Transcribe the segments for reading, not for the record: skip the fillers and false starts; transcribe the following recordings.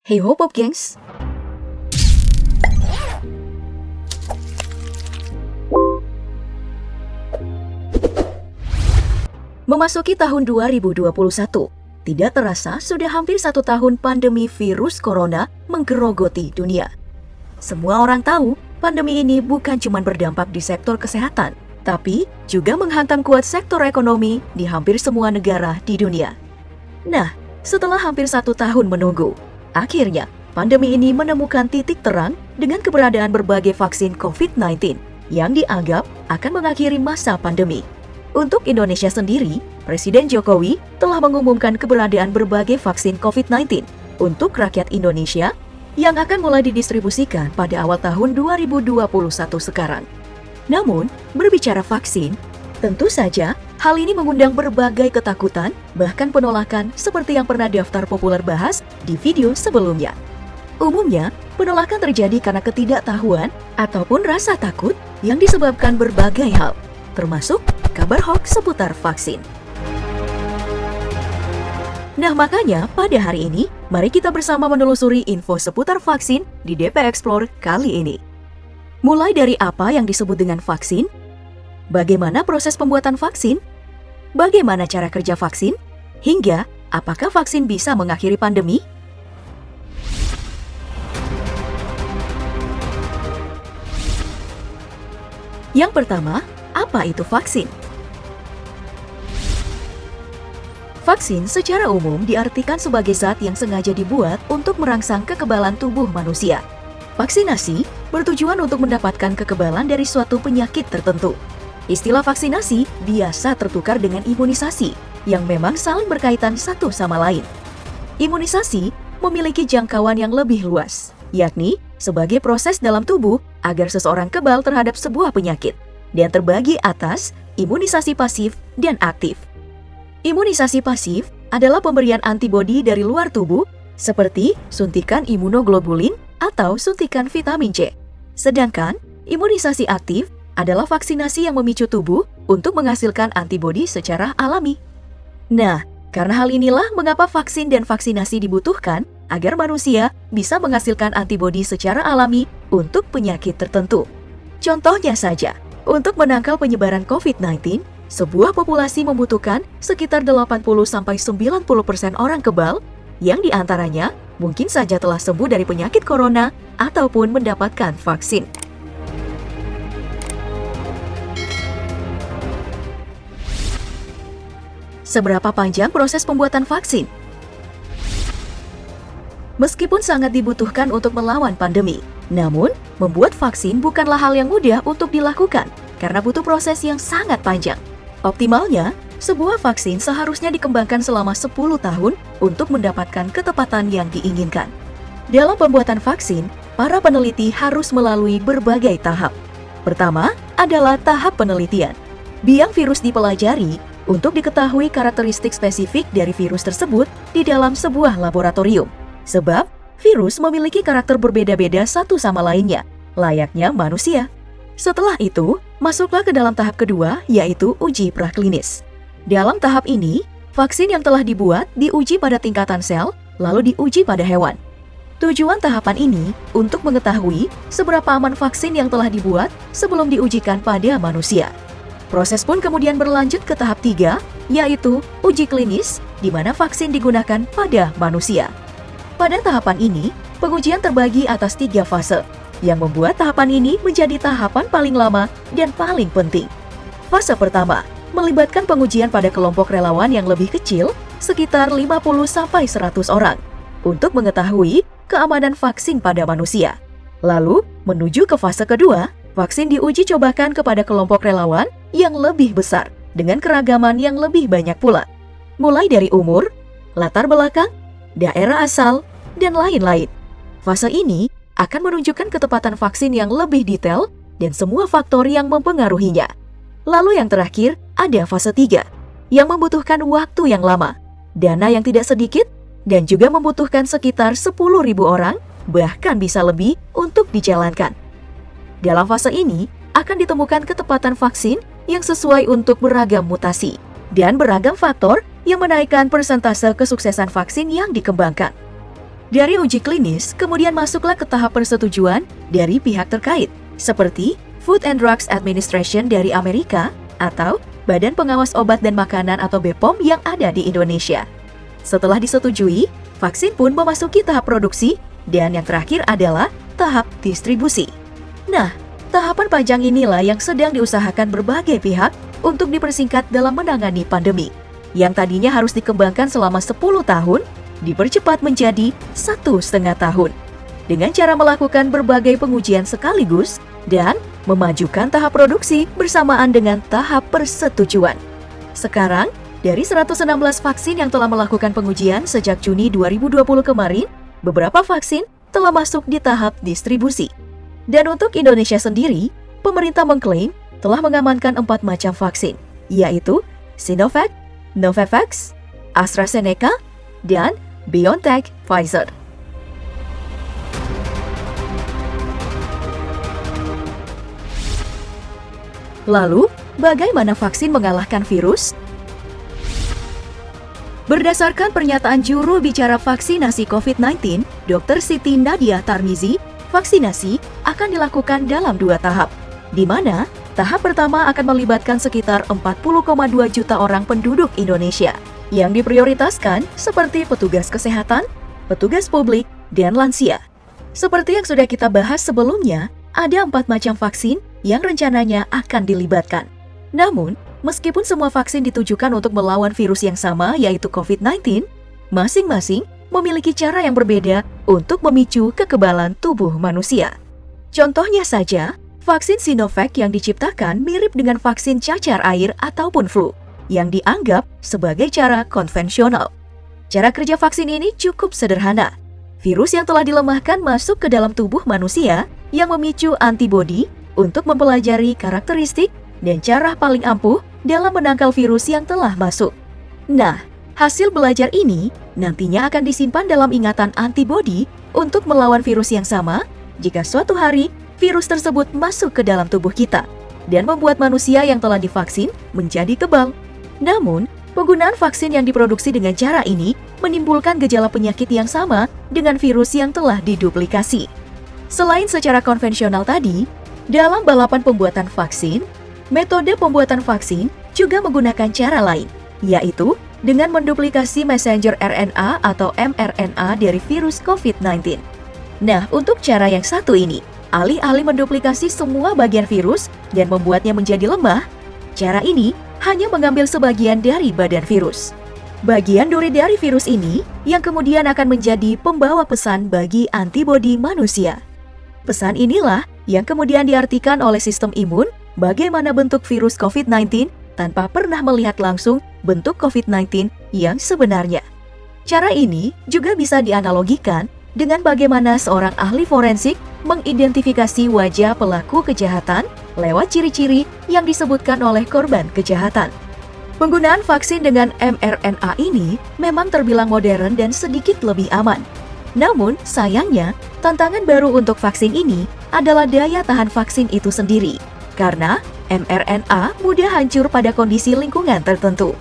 Hey ho Pop gengs. Memasuki tahun 2021, tidak terasa sudah hampir 1 tahun pandemi virus corona menggerogoti dunia. Semua orang tahu pandemi ini bukan cuma berdampak di sektor kesehatan, tapi juga menghantam kuat sektor ekonomi di hampir semua negara di dunia. Nah, setelah hampir 1 tahun menunggu, akhirnya pandemi ini menemukan titik terang dengan keberadaan berbagai vaksin COVID-19 yang dianggap akan mengakhiri masa pandemi. Untuk Indonesia sendiri, Presiden Jokowi telah mengumumkan keberadaan berbagai vaksin COVID-19 untuk rakyat Indonesia yang akan mulai didistribusikan pada awal tahun 2021 sekarang. Namun, berbicara vaksin, tentu saja hal ini mengundang berbagai ketakutan, bahkan penolakan seperti yang pernah Daftar Populer bahas di video sebelumnya. Umumnya, penolakan terjadi karena ketidaktahuan ataupun rasa takut yang disebabkan berbagai hal, termasuk kabar hoax seputar vaksin. Nah makanya pada hari ini, mari kita bersama menelusuri info seputar vaksin di DP Explore kali ini. Mulai dari apa yang disebut dengan vaksin, bagaimana proses pembuatan vaksin, bagaimana cara kerja vaksin, hingga apakah vaksin bisa mengakhiri pandemi? Yang pertama, apa itu vaksin? Vaksin secara umum diartikan sebagai zat yang sengaja dibuat untuk merangsang kekebalan tubuh manusia. Vaksinasi bertujuan untuk mendapatkan kekebalan dari suatu penyakit tertentu. Istilah vaksinasi biasa tertukar dengan imunisasi, yang memang saling berkaitan satu sama lain. Imunisasi memiliki jangkauan yang lebih luas, yakni sebagai proses dalam tubuh agar seseorang kebal terhadap sebuah penyakit, dan terbagi atas imunisasi pasif dan aktif. Imunisasi pasif adalah pemberian antibodi dari luar tubuh seperti suntikan imunoglobulin atau suntikan vitamin C. Sedangkan imunisasi aktif adalah vaksinasi yang memicu tubuh untuk menghasilkan antibodi secara alami. Nah, karena hal inilah mengapa vaksin dan vaksinasi dibutuhkan agar manusia bisa menghasilkan antibodi secara alami untuk penyakit tertentu. Contohnya saja, untuk menangkal penyebaran COVID-19, sebuah populasi membutuhkan sekitar 80-90% orang kebal yang diantaranya mungkin saja telah sembuh dari penyakit corona ataupun mendapatkan vaksin. Seberapa panjang proses pembuatan vaksin? Meskipun sangat dibutuhkan untuk melawan pandemi, namun membuat vaksin bukanlah hal yang mudah untuk dilakukan karena butuh proses yang sangat panjang. Optimalnya, sebuah vaksin seharusnya dikembangkan selama 10 tahun untuk mendapatkan ketepatan yang diinginkan. Dalam pembuatan vaksin, para peneliti harus melalui berbagai tahap. Pertama adalah tahap penelitian. Biang virus dipelajari untuk diketahui karakteristik spesifik dari virus tersebut di dalam sebuah laboratorium. Sebab, virus memiliki karakter berbeda-beda satu sama lainnya, layaknya manusia. Setelah itu, masuklah ke dalam tahap kedua, yaitu uji praklinis. Dalam tahap ini, vaksin yang telah dibuat diuji pada tingkatan sel, lalu diuji pada hewan. Tujuan tahapan ini untuk mengetahui seberapa aman vaksin yang telah dibuat sebelum diujikan pada manusia. Proses pun kemudian berlanjut ke tahap 3, yaitu uji klinis, di mana vaksin digunakan pada manusia. Pada tahapan ini, pengujian terbagi atas 3 fase, yang membuat tahapan ini menjadi tahapan paling lama dan paling penting. Fase pertama melibatkan pengujian pada kelompok relawan yang lebih kecil, sekitar 50-100 orang, untuk mengetahui keamanan vaksin pada manusia. Lalu, menuju ke fase kedua, vaksin diuji cobakan kepada kelompok relawan yang lebih besar, dengan keragaman yang lebih banyak pula. Mulai dari umur, latar belakang, daerah asal, dan lain-lain. Fase ini akan menunjukkan ketepatan vaksin yang lebih detail dan semua faktor yang mempengaruhinya. Lalu yang terakhir, ada fase 3, yang membutuhkan waktu yang lama, dana yang tidak sedikit, dan juga membutuhkan sekitar 10.000 orang, bahkan bisa lebih untuk dijalankan. Dalam fase ini, akan ditemukan ketepatan vaksin yang sesuai untuk beragam mutasi, dan beragam faktor yang menaikkan persentase kesuksesan vaksin yang dikembangkan. Dari uji klinis, kemudian masuklah ke tahap persetujuan dari pihak terkait, seperti Food and Drugs Administration dari Amerika atau Badan Pengawas Obat dan Makanan atau BPOM yang ada di Indonesia. Setelah disetujui, vaksin pun memasuki tahap produksi dan yang terakhir adalah tahap distribusi. Nah, tahapan panjang inilah yang sedang diusahakan berbagai pihak untuk dipersingkat dalam menangani pandemi. Yang tadinya harus dikembangkan selama 10 tahun, dipercepat menjadi 1,5 tahun. Dengan cara melakukan berbagai pengujian sekaligus dan memajukan tahap produksi bersamaan dengan tahap persetujuan. Sekarang, dari 116 vaksin yang telah melakukan pengujian sejak Juni 2020 kemarin, beberapa vaksin telah masuk di tahap distribusi. Dan untuk Indonesia sendiri, pemerintah mengklaim telah mengamankan 4 macam vaksin, yaitu Sinovac, Novavax, AstraZeneca, dan BioNTech Pfizer. Lalu, bagaimana vaksin mengalahkan virus? Berdasarkan pernyataan juru bicara vaksinasi COVID-19, Dr. Siti Nadia Tarmizi, vaksinasi akan dilakukan dalam 2 tahap, di mana tahap pertama akan melibatkan sekitar 40,2 juta orang penduduk Indonesia, yang diprioritaskan seperti petugas kesehatan, petugas publik, dan lansia. Seperti yang sudah kita bahas sebelumnya, ada 4 macam vaksin yang rencananya akan dilibatkan. Namun, meskipun semua vaksin ditujukan untuk melawan virus yang sama yaitu COVID-19, masing-masing memiliki cara yang berbeda untuk memicu kekebalan tubuh manusia. Contohnya saja, vaksin Sinovac yang diciptakan mirip dengan vaksin cacar air ataupun flu, yang dianggap sebagai cara konvensional. Cara kerja vaksin ini cukup sederhana. Virus yang telah dilemahkan masuk ke dalam tubuh manusia yang memicu antibodi untuk mempelajari karakteristik dan cara paling ampuh dalam menangkal virus yang telah masuk. Nah, hasil belajar ini nantinya akan disimpan dalam ingatan antibodi untuk melawan virus yang sama jika suatu hari virus tersebut masuk ke dalam tubuh kita dan membuat manusia yang telah divaksin menjadi kebal. Namun, penggunaan vaksin yang diproduksi dengan cara ini menimbulkan gejala penyakit yang sama dengan virus yang telah diduplikasi. Selain secara konvensional tadi, dalam balapan pembuatan vaksin, metode pembuatan vaksin juga menggunakan cara lain, yaitu dengan menduplikasi messenger RNA atau mRNA dari virus COVID-19. Nah, untuk cara yang satu ini, alih-alih menduplikasi semua bagian virus dan membuatnya menjadi lemah, cara ini hanya mengambil sebagian dari badan virus. Bagian duri dari virus ini yang kemudian akan menjadi pembawa pesan bagi antibodi manusia. Pesan inilah yang kemudian diartikan oleh sistem imun bagaimana bentuk virus COVID-19 tanpa pernah melihat langsung bentuk COVID-19 yang sebenarnya. Cara ini juga bisa dianalogikan dengan bagaimana seorang ahli forensik mengidentifikasi wajah pelaku kejahatan lewat ciri-ciri yang disebutkan oleh korban kejahatan. Penggunaan vaksin dengan mRNA ini memang terbilang modern dan sedikit lebih aman. Namun, sayangnya, tantangan baru untuk vaksin ini adalah daya tahan vaksin itu sendiri, karena mRNA mudah hancur pada kondisi lingkungan tertentu.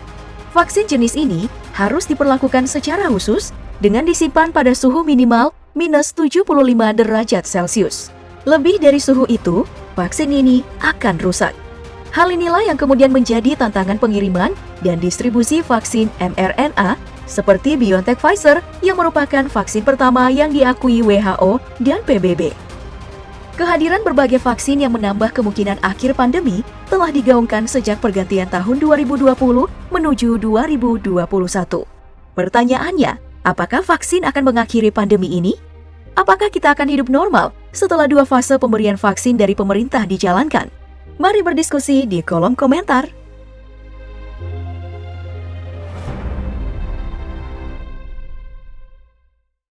Vaksin jenis ini harus diperlakukan secara khusus dengan disimpan pada suhu minimal minus 75 derajat Celcius. Lebih dari suhu itu, vaksin ini akan rusak. Hal inilah yang kemudian menjadi tantangan pengiriman dan distribusi vaksin mRNA seperti BioNTech Pfizer yang merupakan vaksin pertama yang diakui WHO dan PBB. Kehadiran berbagai vaksin yang menambah kemungkinan akhir pandemi telah digaungkan sejak pergantian tahun 2020 menuju 2021. Pertanyaannya, apakah vaksin akan mengakhiri pandemi ini? Apakah kita akan hidup normal setelah 2 fase pemberian vaksin dari pemerintah dijalankan? Mari berdiskusi di kolom komentar.